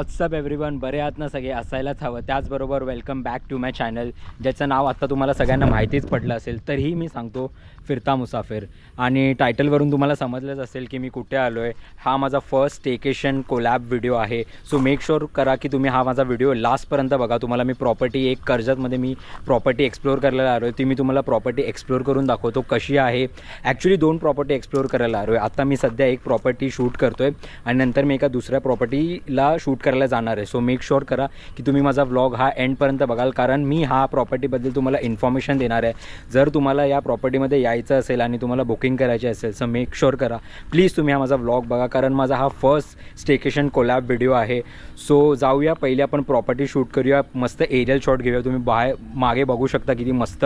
WhatsApp everyone, बरे आहात ना सगळे? असायलाच हवं. त्याचबरोबर welcome back to my channel, ज्याचं नाव आत्ता तुम्हाला सगळ्यांना माहितीच पडलं असेल. तरीही मी सांगतो, फिरता मुसाफिर. आणि टायटलवरून तुम्हाला समजलंच असेल की मी कुठे आलो आहे. हा माझा फर्स्ट स्टेकेशन कोलॅब व्हिडिओ आहे. सो मेक शुअर करा की तुम्ही हा माझा व्हिडिओ लास्टपर्यंत बघा. तुम्हाला मी प्रॉपर्टी एक कर्जतमध्ये मी प्रॉपर्टी एक्सप्लोअर करायला आलो आहे. ती मी तुम्हाला प्रॉपर्टी एक्सप्लोअर करून दाखवतो कशी आहे. ॲक्च्युली 2 प्रॉपर्टी एक्सप्लोअर करायला आलो आहे. आता मी सध्या एक प्रॉपर्टी शूट करतो आहे आणि नंतर मी एका दुसऱ्या प्रॉपर्टीला शूट करायला जाणार आहे. सो मेक शुअर करा की तुम्ही माझा व्लॉग हा एंडपर्यंत बघाल, कारण मी हा प्रॉपर्टीबद्दल तुम्हाला इन्फॉर्मेशन देणार आहे. जर तुम्हाला या प्रॉपर्टीमध्ये यायचं असेल आणि तुम्हाला बुकिंग करायची असेल सो मेक शुअर करा प्लीज तुम्ही हा माझा व्लॉग बघा, कारण माझा हा फर्स्ट स्टेकेशन कोलॅब व्हिडिओ आहे. सो जाऊया, पहिले आपण प्रॉपर्टी शूट करूया. मस्त एरियल शॉट घेऊया. तुम्ही मागे बघू शकता किती मस्त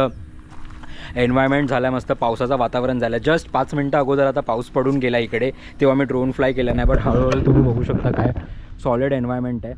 एन्व्हायरमेंट झाला आहे, मस्त पावसाचं वातावरण झालं. जस्ट 5 मिनटं अगोदर आता पाऊस पडून गेला इकडे, तेव्हा मी ड्रोन फ्लाय केला नाही, बट हळूहळू तुम्ही बघू शकता काय सॉलिड एन्व्हायरमेंट आहे.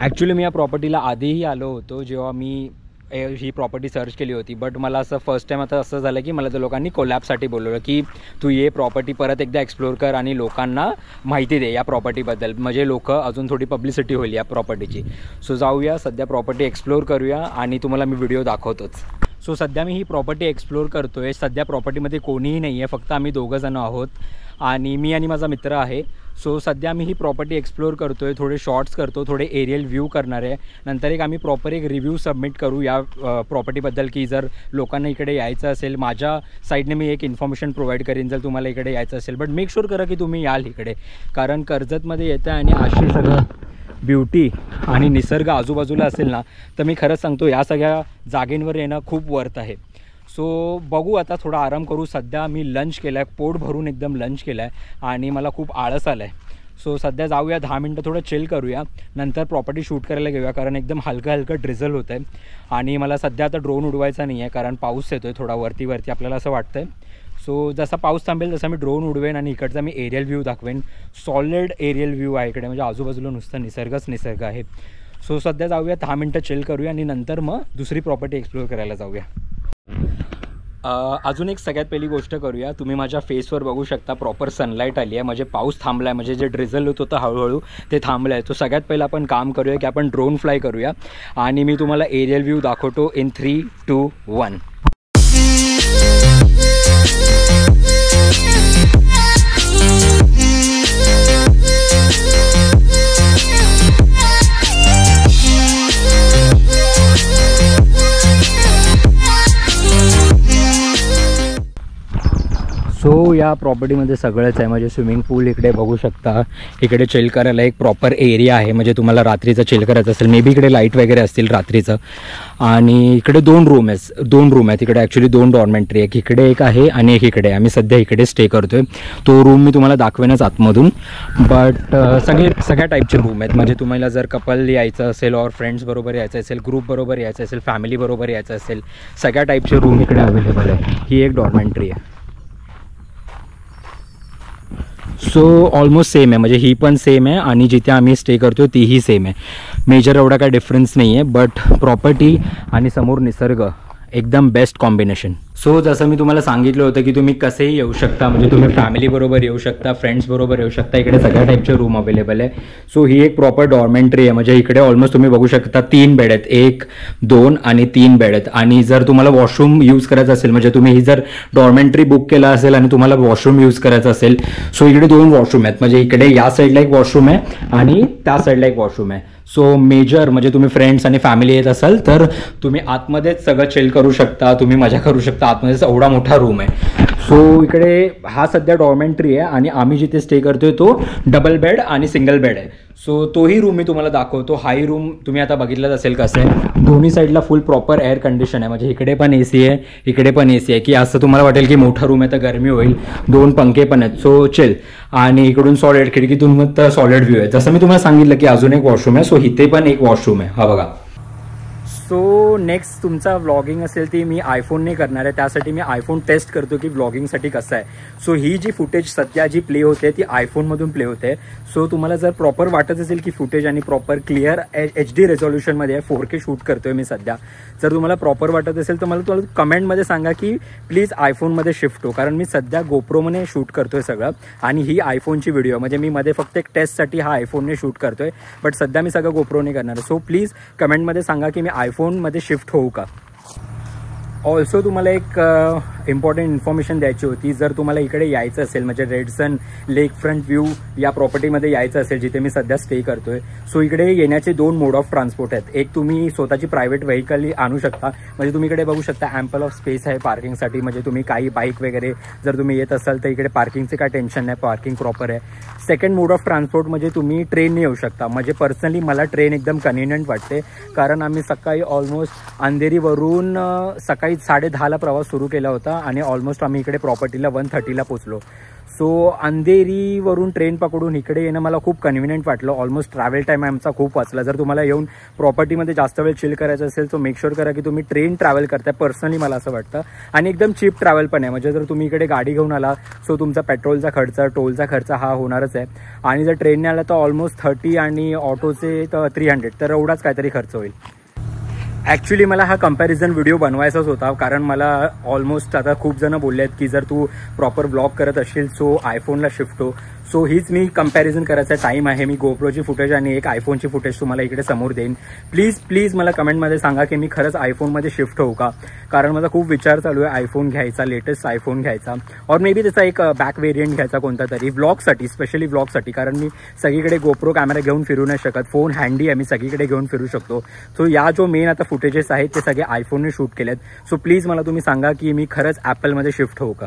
ॲक्च्युली मी या प्रॉपर्टीला आधीही आलो होतो जेव्हा मी ही प्रॉपर्टी सर्च केली होती, बट मला असं फर्स्ट टाईम आता असं झालं की मला त्या लोकांनी कोलॅबसाठी बोलवलं की तू ये प्रॉपर्टी परत एकदा एक्सप्लोअर कर आणि लोकांना माहिती दे या प्रॉपर्टीबद्दल, म्हणजे लोक अजून थोडी पब्लिसिटी होईल या प्रॉपर्टीची. सो जाऊया, सध्या प्रॉपर्टी एक्सप्लोअर करूया आणि तुम्हाला मी व्हिडिओ दाखवतोच. सो सध्या मी ही प्रॉपर्टी एक्सप्लोअर करतो आहे. सध्या प्रॉपर्टीमध्ये कोणीही नाही आहे, फक्त आम्ही 2 जण आहोत आणि मी आणि माझा मित्र आहे. सो सध्या मी ही प्रॉपर्टी एक्सप्लोअर करतो आहे, थोडे शॉर्ट्स करतो, थोडे एरियल व्ह्यू करणार आहे. नंतर आम्ही प्रॉपर एक रिव्ह्यू सबमिट करू या प्रॉपर्टीबद्दल की जर लोकांना इकडे यायचं असेल, माझ्या साईडने मी एक इन्फॉर्मेशन प्रोव्हाइड करीन जर तुम्हाला इकडे यायचं असेल. बट मेक शुअर करा की तुम्ही याल इकडे, कारण कर्जतमध्ये येतं आणि अशी सगळं ब्युटी आणि निसर्ग आजूबाजूला असेल ना, तर मी खरंच सांगतो या सगळ्या जागेंवर येणं खूप वर्थ आहे. सो बघू, आता थोडा आराम करू. सध्या मी लंच केला आहे, पोट भरून एकदम लंच केला आहे आणि मला खूप आळस आला आहे. सो सध्या जाऊया, 10 मिनटं थोडं चिल करूया, नंतर प्रॉपर्टी शूट करायला घेऊया, कारण एकदम हलकं ड्रिझल होतं आहे आणि मला सध्या आता ड्रोन उडवायचा नाही आहे, कारण पाऊस येतो आहे थोडा वरती आपल्याला असं वाटतं आहे. सो जसा पाऊस थांबेल तसा मी ड्रोन उडवेन आणि इकडचा मी एरियल व्ह्यू दाखवेन. सॉलिड एरियल व्ह्यू आहे इकडे, म्हणजे आजूबाजूला नुसतं निसर्ग आहे. सो सध्या जाऊया, 10 मिनटं चिल करूया आणि नंतर मग दुसरी प्रॉपर्टी एक्सप्लोअर करायला जाऊया. अजून एक सगळ्यात पहिली गोष्ट करूया. तुम्ही माझ्या फेसवर बघू शकता प्रॉपर सनलाईट आली आहे, म्हणजे पाऊस थांबला आहे, म्हणजे जे ड्रिझल होत होतं हळूहळू ते थांबलं आहे. तो सगळ्यात पहिलं आपण काम करूया की आपण ड्रोन फ्लाय करूया आणि मी तुम्हाला एरियल व्ह्यू दाखवतो इन 3, 2, 1. सो या प्रॉपर्टीमध्ये सगळंच आहे, म्हणजे स्विमिंग पूल इकडे बघू शकता. इकडे चिल करायला एक प्रॉपर एरिया आहे, म्हणजे तुम्हाला रात्रीचं चिल करायचं असेल, मे बी इकडे लाईट वगैरे असतील रात्रीचं. आणि इकडे 2 रूम आहेत इकडे. ॲक्च्युली 2 डॉर्मेंटरी आहे, इकडे एक आहे आणि एक इकडे. आम्ही सध्या इकडे स्टे करतो आहे. तो रूम मी तुम्हाला दाखवेनच आतमधून, बट सगळ्या टाईपचे रूम आहेत. म्हणजे तुम्हाला जर कपल यायचं असेल और फ्रेंड्स बरोबर यायचं असेल, ग्रुप बरोबर यायचं असेल, फॅमिली बरोबर यायचं असेल, सगळ्या टाईपचे रूम इकडे अवेलेबल आहे. ही एक डॉर्मेंटरी आहे. सो ऑलमोस्ट सेम आहे, म्हणजे ही पण सेम आहे आणि जिथे आम्ही स्टे करतो तीही सेम आहे. मेजर एवढा काय डिफरन्स नाही आहे, बट प्रॉपर्टी आणि समोर निसर्ग एकदम बेस्ट कॉम्बिनेशन. सो जसं मी तुम्हाला सांगितलं होतं की तुम्ही कसेही येऊ शकता, म्हणजे तुम्ही फॅमिलीबरोबर येऊ शकता, फ्रेंड्सबरोबर येऊ शकता. इकडे सगळ्या टाईपचे रूम अवेलेबल आहे. सो ही एक प्रॉपर डॉर्मेंटरी आहे, म्हणजे इकडे ऑलमोस्ट तुम्ही बघू शकता 3 बेड आहेत, 1, 2 आणि 3 बेड आहेत. आणि जर तुम्हाला वॉशरूम यूज करायचं असेल, म्हणजे तुम्ही ही जर डॉर्मेंटरी बुक केला असेल आणि तुम्हाला वॉशरूम यूज करायचं असेल, सो इकडे 2 वॉशरूम आहेत. म्हणजे इकडे या साईडला एक वॉशरूम आहे आणि त्या साईडला एक वॉशरूम आहे. सो मेजर म्हणजे तुम्ही फ्रेंड्स आणि फॅमिली येत असाल तर तुम्ही आतमध्येच सगळं चिल करू शकता, तुम्ही मजा करू शकता. आतमध्येच एवढा मोठा रूम आहे. सो इकडे हा सध्या डॉर्मेंटरी आहे आणि आम्ही जिथे स्टे करतोय तो डबल बेड आणि सिंगल बेड आहे. सो तोही रूम मी तुम्हाला दाखवतो. हाही रूम तुम्ही आता बघितलंच असेल कसं आहे. दोन्ही साईडला फुल प्रॉपर एअर कंडिशन आहे, म्हणजे इकडे पण AC आहे, इकडे पण AC आहे, की असं तुम्हाला वाटेल की मोठा रूम आहे तर गरमी होईल. 2 पंखे पण आहेत. So chill. आणि इकडून सॉलिड खिडकीतून तर सॉलिड व्ह्यू आहे. जसं मी तुम्हाला सांगितलं की अजून एक वॉशरूम आहे, सो इथे पण एक वॉशरूम आहे, हा बघा. सो नेक्स्ट तुमचा व्लॉगिंग असेल ती मी आयफोनने करणार आहे. त्यासाठी मी आयफोन टेस्ट करतो की व्लॉगिंगसाठी कसं आहे. सो ही जी फुटेज सध्या जी प्ले होते ती आयफोनमधून प्ले होते. सो तुम्हाला जर प्रॉपर वाटत असेल की फुटेज आणि प्रॉपर क्लिअर HD रेझोल्युशनमध्ये आहे, 4K शूट करतोय मी सध्या, जर तुम्हाला प्रॉपर वाटत असेल तर मला तुम्हाला कमेंटमध्ये सांगा की प्लीज आयफोनमध्ये शिफ्ट हो. कारण मी सध्या गोप्रोमध्ये शूट करतोय सगळं आणि ही आयफोनची व्हिडिओ म्हणजे मी मध्ये फक्त एक टेस्टसाठी हा आयफोनने शूट करतोय, बट सध्या मी सगळं गोप्रोने करणार. सो प्लीज कमेंटमध्ये सांगा की मी आयफोनमध्ये शिफ्ट होऊ का. ऑल्सो तुम्हाला एक इम्पॉर्टंट इन्फॉर्मेशन द्यायची होती. जर तुम्हाला इकडे यायचं असेल म्हणजे रेडसन लेक फ्रंट व्ह्यू या प्रॉपर्टीमध्ये यायचं असेल जिथे मी सध्या स्टे करतोय, सो इकडे येण्याचे 2 मोड ऑफ ट्रान्सपोर्ट आहेत. एक तुम्ही स्वतःची प्रायव्हेट व्हेकल आणू शकता, म्हणजे तुम्ही इकडे बघू शकता ॲम्पल ऑफ स्पेस आहे पार्किंगसाठी. म्हणजे तुम्ही काही बाईक वगैरे जर तुम्ही येत असाल तर इकडे पार्किंगचे काय टेन्शन नाही, पार्किंग प्रॉपर आहे. सेकंड मोड ऑफ ट्रान्सपोर्ट म्हणजे तुम्ही ट्रेनने येऊ शकता. म्हणजे पर्सनली मला ट्रेन एकदम कन्व्हिनियंट वाटते, कारण आम्ही सकाळी ऑलमोस्ट अंधेरीवरून सकाळी 10:30ला प्रवास सुरू केला होता आणि ऑलमोस्ट आम्ही इकडे प्रॉपर्टीला 1:30ला पोचलो. सो अंधेरीवरून ट्रेन पकडून इकडे येणं मला खूप कन्व्हिनियंट वाटलं. ऑलमोस्ट ट्रॅव्हल टाईम आमचा खूप वाचला. जर तुम्हाला येऊन प्रॉपर्टीमध्ये जास्त वेळ चिल करायचं असेल तर मेक शुअर करा की तुम्ही ट्रेन ट्रॅव्हल करताय. पर्सनली मला असं वाटतं आणि एकदम चीप ट्रॅव्हल पण आहे. म्हणजे जर तुम्ही इकडे गाडी घेऊन आला सो तुमचा पेट्रोलचा खर्च, टोलचा खर्च हा होणारच आहे. आणि जर ट्रेनने आला तर ऑलमोस्ट 30 आणि ऑटोचे तर 300, तर एवढाच काहीतरी खर्च होईल. ॲक्च्युली मला हा कंपॅरिझन व्हिडिओ बनवायचाच होता, कारण मला ऑलमोस्ट आता खूप जण बोलले आहेत की जर तू प्रॉपर ब्लॉग करत असशील सो आयफोनला शिफ्ट हो. सो हीच मी कंपॅरिझन करायचा टाईम आहे. मी गोप्रोची फुटेज आणि एक आयफोनची फुटेज तुम्हाला इकडे समोर देईन. प्लीज मला कमेंटमध्ये सांगा की मी खरंच आयफोनमध्ये शिफ्ट होऊ का. कारण माझा खूप विचार चालू आहे आयफोन घ्यायचा, लेटेस्ट आयफोन घ्यायचा, और मे बी त्याचा एक बॅक व्हेरियंट घ्यायचा कोणता तरी व्लॉगसाठी, स्पेशली व्लॉगसाठी. कारण मी सगळीकडे गोप्रो कॅमेरा घेऊन फिरू नाही शकत. फोन हँडी आहे, मी सगळीकडे घेऊन फिरू शकतो. सो या जो मेन आता फुटेजेस आहेत ते सगळे आयफोनने शूट केलेत. सो प्लीज मला तुम्ही सांगा की मी खरंच ॲपलमध्ये शिफ्ट होऊ का.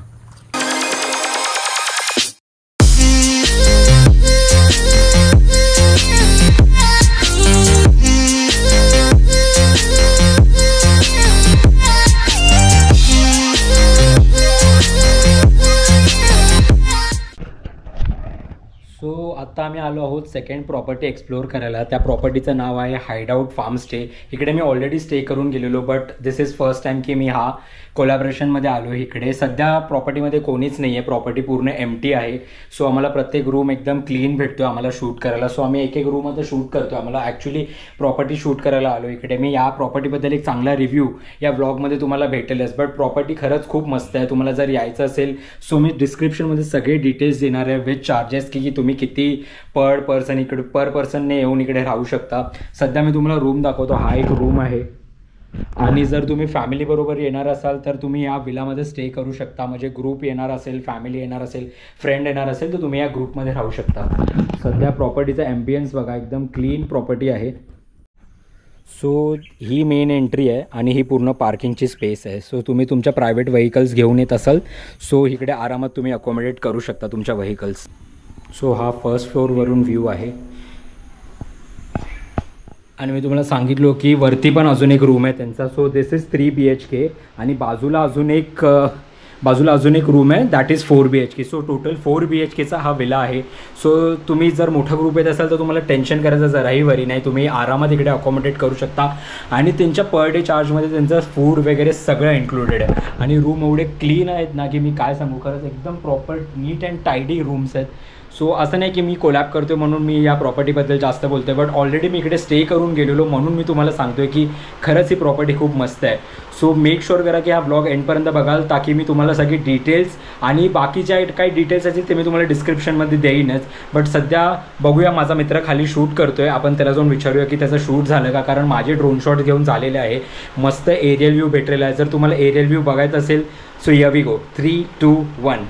सो आता आम्ही आलो आहोत सेकंड प्रॉपर्टी एक्सप्लोर करायला. त्या प्रॉपर्टीचं नाव आहे हाईडआउट फार्म स्टे. इकडे मी ऑलरेडी स्टे करून गेलेलो, but this is first time की मी हा कोलॅबरेशनमध्ये आलो. इकडे सध्या प्रॉपर्टीमध्ये कोणीच नाही आहे, प्रॉपर्टी पूर्ण एम्प्टी आहे. सो आम्हाला प्रत्येक रूम एकदम क्लीन भेटतो आम्हाला शूट करायला. सो आम्ही एक रूममध्ये शूट करतो. आम्हाला ॲक्च्युली प्रॉपर्टी शूट करायला आलो इकडे. मी या प्रॉपर्टीबद्दल एक चांगला रिव्ह्यू या ब्लॉगमध्ये तुम्हाला भेटेलच, बट प्रॉपर्टी खरंच खूप मस्त आहे. तुम्हाला जर यायचं असेल सो मी डिस्क्रिप्शनमध्ये सगळे डिटेल्स देणार आहे विथ चार्जेस की तुम्ही किती पर पर्सनने येऊन इकडे राहू शकता. सध्या मी तुम्हाला रूम दाखवतो. हा एक रूम आहे आणि जर तुम्ही फॅमिली बरोबर येणार असाल तर तुम्ही या विलामध्ये स्टे करू शकता. म्हणजे ग्रुप येणार असेल, फॅमिली येणार असेल, फ्रेंड येणार असेल तर तुम्ही या ग्रुपमध्ये राहू शकता. सध्या प्रॉपर्टीचा ॲम्बियन्स बघा, एकदम क्लीन प्रॉपर्टी आहे. सो ही मेन एंट्री आहे आणि ही पूर्ण पार्किंगची स्पेस आहे. सो तुम्ही तुमच्या प्रायव्हेट व्हेकल्स घेऊन येत असाल सो इकडे आरामात तुम्ही अकोमोडेट करू शकता तुमच्या व्हेकल्स. सो हा फर्स्ट फ्लोअरवरून व्ह्यू आहे आणि मी तुम्हाला सांगितलो की वरती पण अजून एक रूम आहे त्यांचा. सो दिस इज 3 BHK आणि बाजूला अजून एक रूम आहे that is 4 BHK. So total 4 BHKचा हा विला आहे. सो तुम्ही जर मोठा ग्रुप येत असाल तर तुम्हाला टेन्शन करायचं जराही वरी नाही. तुम्ही आरामात इकडे अकोमोडेट करू शकता आणि त्यांच्या पर डे चार्जमध्ये त्यांचं फूड वगैरे सगळं इन्क्लुडेड आहे. आणि रूम एवढे क्लीन आहेत ना की मी काय सांगू, खरंच एकदम प्रॉपर नीट अँड टायडी रूम्स आहेत. सो असं नाही की मी कोलॅब करतो म्हणून मी या प्रॉपर्टीबद्दल जास्त बोलतो आहे, बट ऑलरेडी मी इकडे स्टे करून गेलेलो म्हणून मी तुम्हाला सांगतो आहे की खरंच ही प्रॉपर्टी खूप मस्त आहे. सो मेक शुअर करा की हा ब्लॉग एंडपर्यंत बघाल ताकी मी तुम्हाला सगळी डिटेल्स आणि बाकीच्या काही डिटेल्स असतील ते मी तुम्हाला डिस्क्रिप्शनमध्ये देईनच. बट सध्या बघूया, माझा मित्र खाली शूट करतो आहे, आपण त्याला जाऊन विचारूया की त्याचं शूट झालं का, कारण माझे ड्रोन शॉट घेऊन झालेले आहे. मस्त एरियल व्ह्यू भेटलेला आहे. जर तुम्हाला एरियल व्ह्यू बघायचा असेल सो हिअर वी गो. 3, 2, 1.